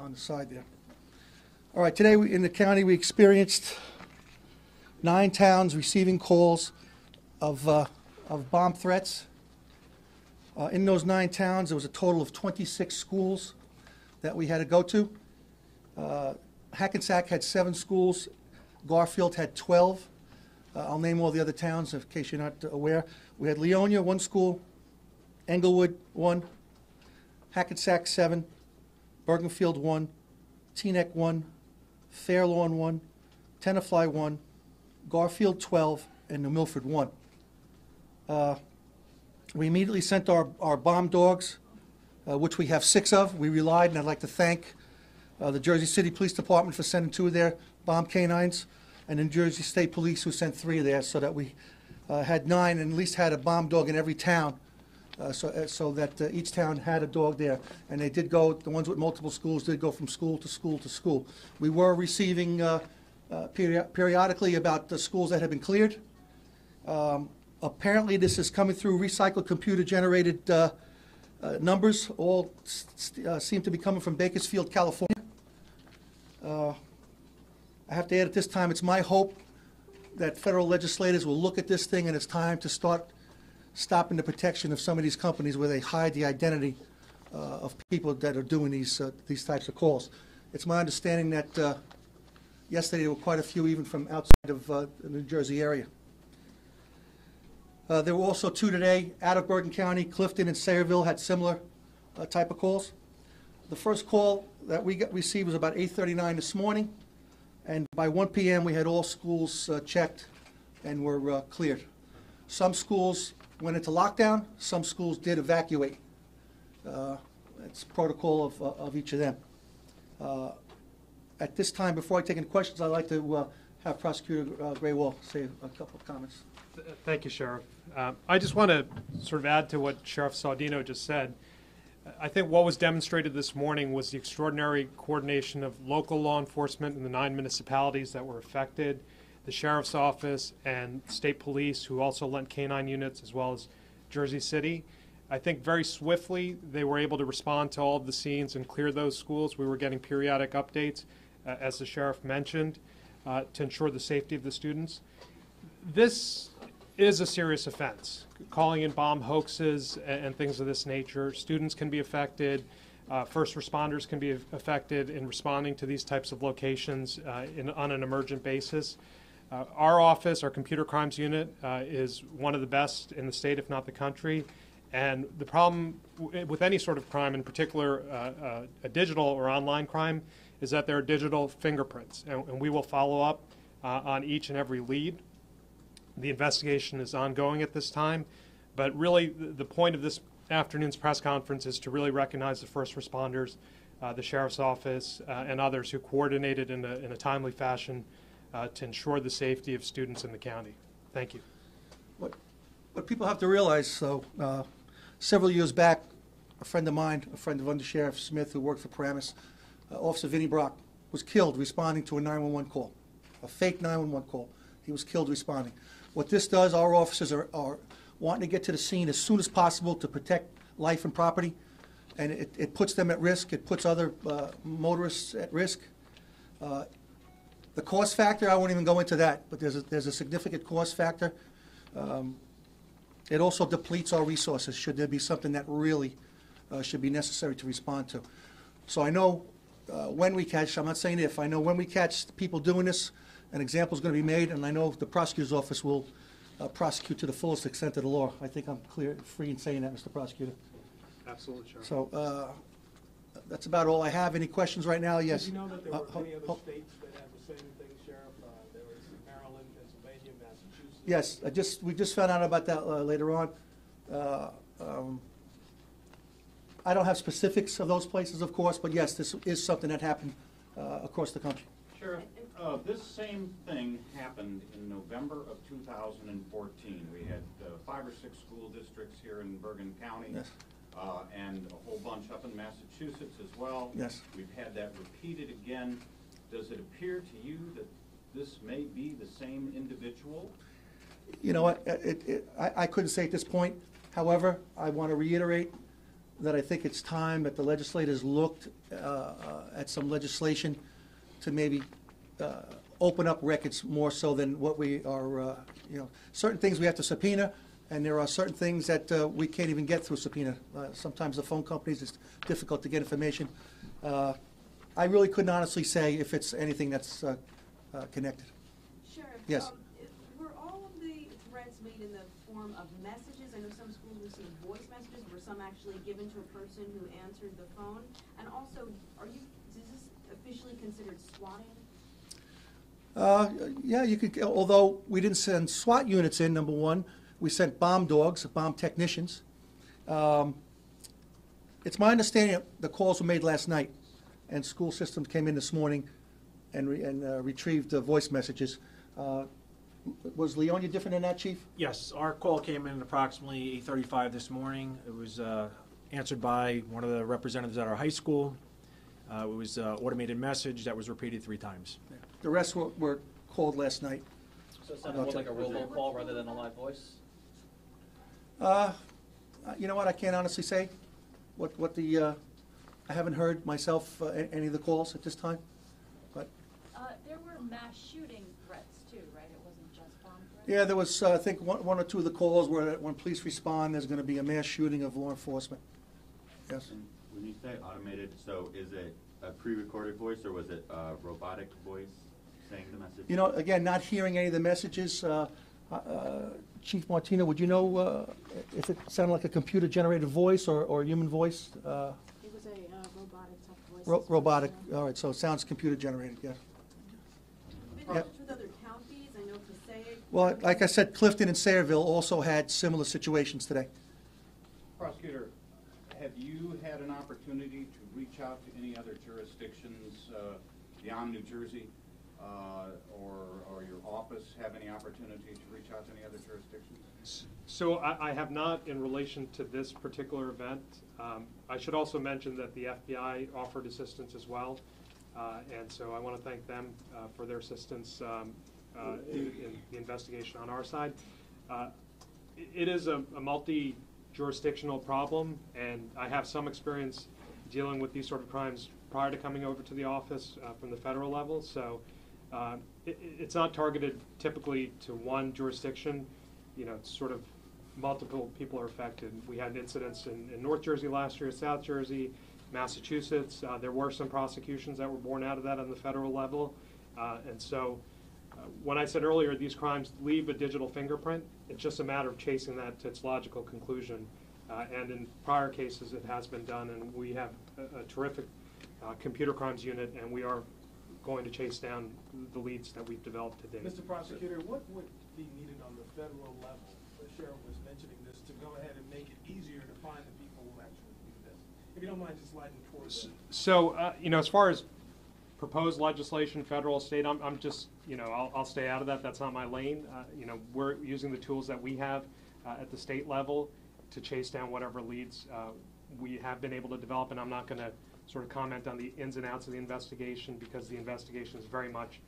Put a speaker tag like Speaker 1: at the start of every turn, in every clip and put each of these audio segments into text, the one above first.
Speaker 1: on the side there. All right, today in the county we experienced 9 towns receiving calls of bomb threats. In those 9 towns, there was a total of 26 schools that we had to go to. Hackensack had 7 schools. Garfield had 12. I'll name all the other towns in case you're not aware. We had Leonia, 1 school. Englewood, 1. Hackensack, 7. Bergenfield, 1. Teaneck, 1. Fairlawn, 1. Tenafly, 1. Garfield, 12. And New Milford, 1. We immediately sent our bomb dogs, which we have 6 of. We relied, and I'd like to thank the Jersey City Police Department for sending 2 of their bomb canines, and then Jersey State Police who sent 3 there, so that we had 9 and at least had a bomb dog in every town, so that each town had a dog there. And they did go, the ones with multiple schools did go from school to school to school. We were receiving periodically about the schools that had been cleared. Apparently this is coming through recycled computer-generated numbers. All seem to be coming from Bakersfield, California. I have to add at this time, it's my hope that federal legislators will look at this thing, and it's time to start stopping the protection of some of these companies where they hide the identity of people that are doing these types of calls. It's my understanding that yesterday there were quite a few even from outside of the New Jersey area. There were also 2 today out of Bergen County. Clifton and Sayreville had similar type of calls. The first call that we received was about 8:39 this morning, and by 1 p.m. we had all schools checked and were cleared. Some schools went into lockdown. Some schools did evacuate. It's protocol of each of them. At this time, before I take any questions, I'd like to have Prosecutor Graywall say a couple of comments.
Speaker 2: Thank you, Sheriff. I just want to sort of add to what Sheriff Saudino just said. I think what was demonstrated this morning was the extraordinary coordination of local law enforcement in the 9 municipalities that were affected, the Sheriff's Office and state police, who also lent canine units, as well as Jersey City. I think very swiftly they were able to respond to all of the scenes and clear those schools. We were getting periodic updates, as the Sheriff mentioned, to ensure the safety of the students. This is a serious offense. Calling in bomb hoaxes and things of this nature. Students can be affected. First responders can be affected in responding to these types of locations on an emergent basis. Our office, our computer crimes unit, is one of the best in the state, if not the country. And the problem with any sort of crime, in particular a digital or online crime, is that there are digital fingerprints. And we will follow up on each and every lead. The investigation is ongoing at this time, but really the point of this afternoon's press conference is to really recognize the first responders, the Sheriff's Office, and others who coordinated in a timely fashion to ensure the safety of students in the county. Thank you.
Speaker 1: What people have to realize, several years back, a friend of mine, a friend of Under Sheriff Smith who worked for Paramus, Officer Vinnie Brock, was killed responding to a 911 call, a fake 911 call. He was killed responding. What this does, our officers are wanting to get to the scene as soon as possible to protect life and property, and it puts them at risk. It puts other motorists at risk. The cost factor, I won't even go into that, but there's a significant cost factor. It also depletes our resources should there be something that really should be necessary to respond to. So I know when we catch, I'm not saying if, I know when we catch people doing this, an example is going to be made, and I know the prosecutor's office will prosecute to the fullest extent of the law. I think I'm free in saying that, Mr. Prosecutor.
Speaker 2: Absolutely, Sheriff.
Speaker 1: So that's about all I have. Any questions right now? Yes.
Speaker 3: Did you know that there were many other states that have the same thing, Sheriff? There was Maryland, Pennsylvania, Massachusetts.
Speaker 1: Yes, we just found out about that later on. I don't have specifics of those places, of course, but yes, this is something that happened across the country.
Speaker 4: Sheriff, this same thing happened in November of 2014. We had 5 or 6 school districts here in Bergen County,
Speaker 1: yes.
Speaker 4: And a whole bunch up in Massachusetts as well.
Speaker 1: Yes.
Speaker 4: We've had that repeated again. Does it appear to you that this may be the same individual?
Speaker 1: You know what, I couldn't say at this point. However, I want to reiterate that I think it's time that the legislators looked at some legislation to maybe open up records more so than what we are, certain things we have to subpoena, and there are certain things that we can't even get through subpoena. Sometimes the phone companies, it's difficult to get information. I really couldn't honestly say if it's anything that's connected.
Speaker 5: Sheriff,
Speaker 1: Yes.
Speaker 5: Were all of the threats made in the form of messages? I know some schools received voice messages. Were some actually given to a person who answered the phone? And also, is this officially considered swatting?
Speaker 1: Yeah, you could, although we didn't send SWAT units in, number one. We sent bomb dogs, bomb technicians. It's my understanding that the calls were made last night, and school systems came in this morning and retrieved voice messages. Was Leonia different in that, Chief?
Speaker 6: Yes, our call came in approximately 8:35 this morning. It was answered by one of the representatives at our high school. It was an automated message that was repeated 3 times.
Speaker 1: The rest were called last night.
Speaker 7: So it sounded more like a robocall rather than a live voice?
Speaker 1: You know what, I can't honestly say what the, I haven't heard myself any of the calls at this time, but.
Speaker 8: There were mass shooting threats too, right? It wasn't just bomb threats?
Speaker 1: Yeah, there was, I think, one or two of the calls where when police respond, there's going to be a mass shooting of law enforcement. Yes.
Speaker 9: And when you say automated, so is it a pre-recorded voice or was it a robotic voice saying the message?
Speaker 1: You know, again, not hearing any of the messages, Chief Martino, would you know if it sounded like a computer-generated voice or a human voice?
Speaker 10: It was a robotic type voice.
Speaker 1: Robotic, all right, so it sounds computer-generated, yeah.
Speaker 5: Been in touch with other counties? I know Passaic.
Speaker 1: Well, like I said, Clifton and Sayreville also had similar situations today.
Speaker 4: Prosecutor, have you had an opportunity to reach out to any other jurisdictions beyond New Jersey? Or your office have any opportunity to reach out to any other jurisdictions?
Speaker 2: So I have not in relation to this particular event. I should also mention that the FBI offered assistance as well. And so I want to thank them for their assistance in the investigation on our side. It is a multi-jurisdictional problem, and I have some experience dealing with these sort of crimes prior to coming over to the office from the federal level. So it's not targeted typically to one jurisdiction. You know, it's sort of multiple people are affected. We had incidents in North Jersey last year, South Jersey, Massachusetts. There were some prosecutions that were born out of that on the federal level. And so when I said earlier these crimes leave a digital fingerprint, it's just a matter of chasing that to its logical conclusion. And in prior cases it has been done, and we have a terrific computer crimes unit, and we are going to chase down the leads that we've developed to date.
Speaker 3: Mr. Prosecutor, what would be needed on the federal level? The sheriff was mentioning this, to go ahead and make it easier to find the people who actually do this. If you don't mind just sliding towards that.
Speaker 2: So, you know, as far as proposed legislation, federal, state, I'm just, you know, I'll stay out of that. That's not my lane. You know, we're using the tools that we have at the state level to chase down whatever leads we have been able to develop, and I'm not going to sort of comment on the ins and outs of the investigation because the investigation is very much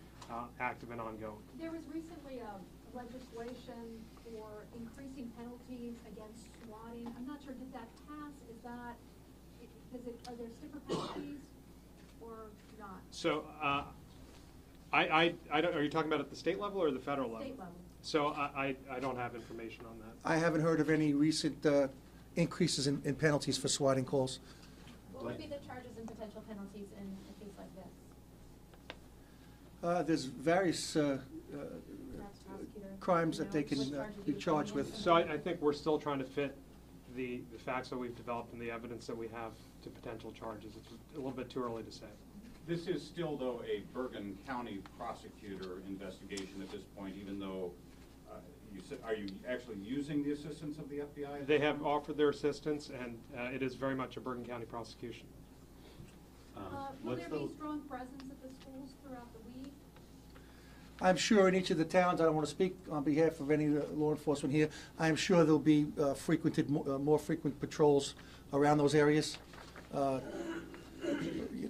Speaker 2: active and ongoing.
Speaker 8: There was recently legislation for increasing penalties against swatting. I'm not sure, did that pass? Is that, are there stiffer penalties or not?
Speaker 2: So, I don't, are you talking about at the state level or the federal level?
Speaker 8: State level.
Speaker 2: So I don't have information on that.
Speaker 1: I haven't heard of any recent increases in penalties for swatting calls.
Speaker 8: What would be the charges and potential penalties in a case like this?
Speaker 1: There's various crimes that they can be charged with.
Speaker 2: So I think we're still trying to fit the facts that we've developed and the evidence that we have to potential charges. It's a little bit too early to say.
Speaker 4: This is still, though, a Bergen County prosecutor investigation at this point, even though you said, are you actually using the assistance of the FBI?
Speaker 2: They have offered their assistance, and it is very much a Bergen County prosecution.
Speaker 8: Will there be strong presence at the schools throughout the week?
Speaker 1: I'm sure in each of the towns, I don't want to speak on behalf of any law enforcement here, I'm sure there'll be more frequent patrols around those areas.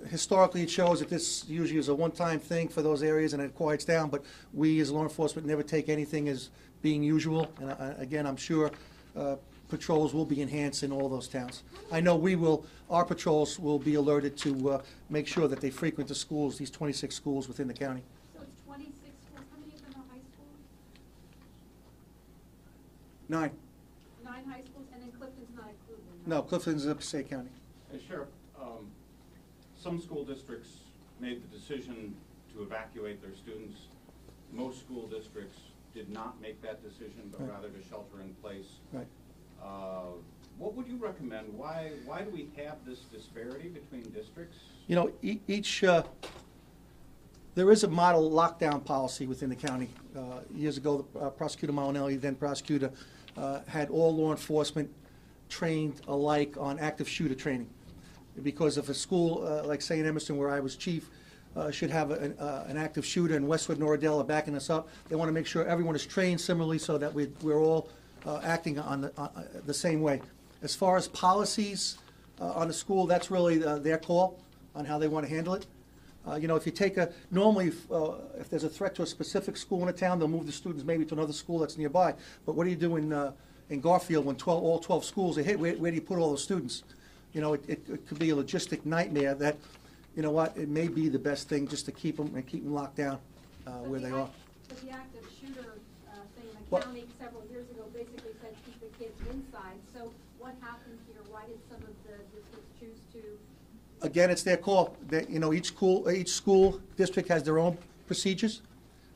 Speaker 1: Historically, it shows that this usually is a one-time thing for those areas and it quiets down, but we as law enforcement never take anything as being usual. And again, I'm sure patrols will be enhanced in all those towns. I know our patrols will be alerted to make sure that they frequent the schools, these 26 schools within the county.
Speaker 8: So it's 26 schools, how many of them are high schools?
Speaker 1: 9.
Speaker 8: 9 high schools, and then Clifton's not included in that?
Speaker 1: No, Clifton's in Passaic County.
Speaker 4: Hey, Sheriff, some school districts made the decision to evacuate their students. Most school districts did not make that decision, but
Speaker 1: Right.
Speaker 4: rather to shelter in place.
Speaker 1: Right.
Speaker 4: What would you recommend? Why do we have this disparity between districts?
Speaker 1: You know, each, there is a model lockdown policy within the county. Years ago, Prosecutor Malinelli, then prosecutor, had all law enforcement trained alike on active shooter training. Because if a school, like St. Emerson, where I was chief, should have an active shooter, and Westwood and Oradell are backing us up, they want to make sure everyone is trained similarly so that we're all acting on the same way. As far as policies on the school, that's really their call on how they want to handle it. You know, if you take normally if there's a threat to a specific school in a town, they'll move the students maybe to another school that's nearby. But what do you do in Garfield when all 12 schools are hit? Where do you put all those students? You know, it could be a logistic nightmare that, you know what, it may be the best thing just to keep them locked down where they are.
Speaker 8: But the active shooter thing in the
Speaker 1: Well-
Speaker 8: county several years ago basically said keep the kids inside. So what happened here? Why did some of the districts choose to?
Speaker 1: Again, it's their call. You know, each school district has their own procedures.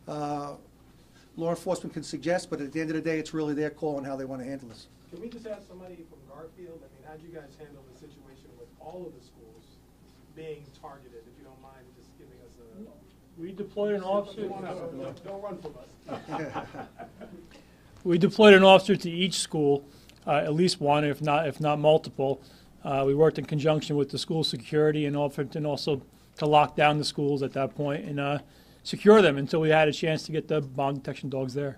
Speaker 1: Law enforcement can suggest, but at the end of the day, it's really their call on how they want to handle this.
Speaker 3: Can we just ask somebody from Garfield, I mean, how'd you guys handle the situation with all of the schools being targeted, if you don't mind just giving us a?
Speaker 11: We deployed an officer.
Speaker 3: Don't run from us.
Speaker 11: We deployed an officer to each school, at least one, if not multiple. We worked in conjunction with the school security and also to lock down the schools at that point and secure them until we had a chance to get the bomb detection dogs there.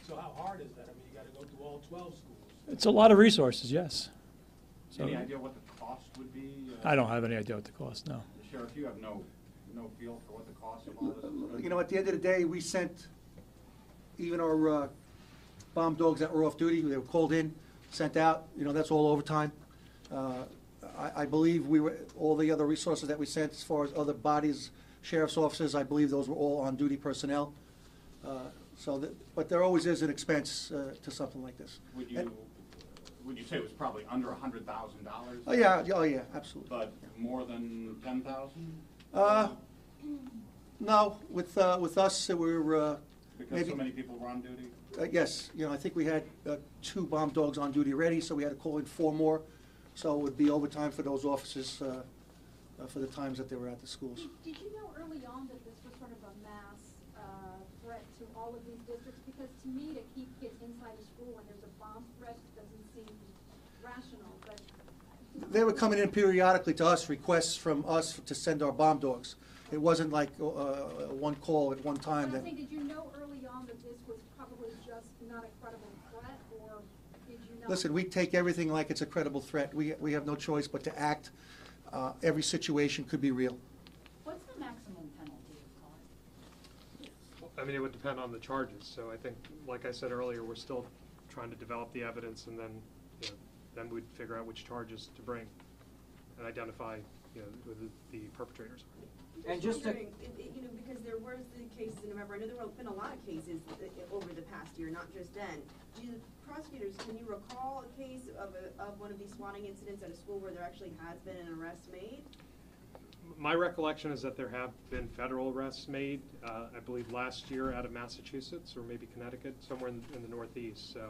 Speaker 3: So how hard is that? I mean, you gotta go through all 12 schools.
Speaker 11: It's a lot of resources, yes. So
Speaker 4: Any idea what the cost would be?
Speaker 11: I don't have any idea what the cost, no.
Speaker 4: Sheriff, you have no feel for what the cost of all this is?
Speaker 1: You know, at the end of the day, we sent even our bomb dogs that were off duty, they were called in, sent out, you know, that's all overtime. I believe all the other resources that we sent as far as other bodies, sheriff's officers, I believe those were all on-duty personnel. But there always is an expense to something like this.
Speaker 4: Would you say it was probably under $100,000?
Speaker 1: Oh, yeah, absolutely.
Speaker 4: But more than 10,000?
Speaker 1: No, with us, we're
Speaker 4: Because
Speaker 1: maybe.
Speaker 4: so many people were on duty?
Speaker 1: Yes, you know, I think we had 2 bomb dogs on duty already, so we had to call in 4 more. So it would be overtime for those officers for the times that they were at the schools.
Speaker 8: Did you know early on that this was sort of a mass threat to all of these districts? Because to me, to keep kids inside a school when there's a bomb threat doesn't seem rational, but.
Speaker 1: They were coming in periodically to us, requests from us to send our bomb dogs. It wasn't like one call at one time.
Speaker 8: But I'm saying, did you know early on that this was probably just not a credible threat, or did you not?
Speaker 1: Listen, we take everything like it's a credible threat. We have no choice but to act. Every situation could be real.
Speaker 10: What's the maximum penalty of cause?
Speaker 2: I mean, it would depend on the charges, so I think, like I said earlier, we're still trying to develop the evidence, and then, you know, then we'd figure out which charges to bring and identify, you know, who the perpetrators are.
Speaker 5: And just wondering, you know, because there was the cases in November, I know there have been a lot of cases over the past year, not just then. Do you, prosecutors, can you recall a case of one of these swatting incidents at a school where there actually has been an arrest made?
Speaker 2: My recollection is that there have been federal arrests made, I believe last year out of Massachusetts or maybe Connecticut, somewhere in the Northeast. So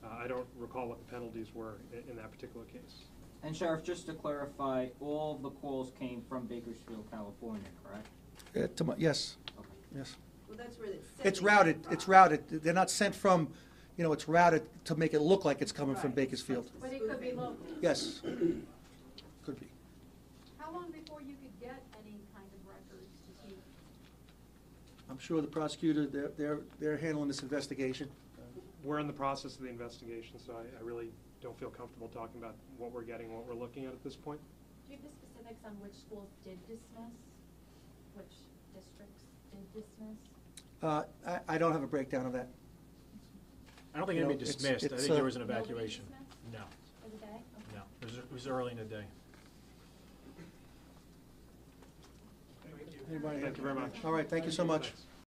Speaker 2: I don't recall what the penalties were in that particular case.
Speaker 7: And Sheriff, just to clarify, all of the calls came from Bakersfield, California, correct?
Speaker 1: Yes,
Speaker 7: Okay.
Speaker 1: yes.
Speaker 5: Well, that's where
Speaker 1: It's routed. It's routed. They're not sent from, you know, it's routed to make it look like it's coming from
Speaker 5: Right.
Speaker 1: Bakersfield.
Speaker 8: But it could be local.
Speaker 1: Yes, could be.
Speaker 8: How long before you could get any kind of records to keep?
Speaker 1: I'm sure the prosecutor, they're handling this investigation.
Speaker 2: We're in the process of the investigation, so I really don't feel comfortable talking about what we're getting, what we're looking at this point.
Speaker 10: Do you have the specifics on which schools did dismiss? Which districts did dismiss?
Speaker 1: I don't have a breakdown of that.
Speaker 6: I don't think
Speaker 1: You know,
Speaker 6: anybody dismissed. I
Speaker 1: it's,
Speaker 6: think there was an evacuation.
Speaker 10: Nobody dismissed?
Speaker 6: No,
Speaker 10: For the day? Okay.
Speaker 6: no. It was early in the day.
Speaker 3: Thank you.
Speaker 1: Anybody?
Speaker 2: Thank you very much.
Speaker 1: All right, thank you so much.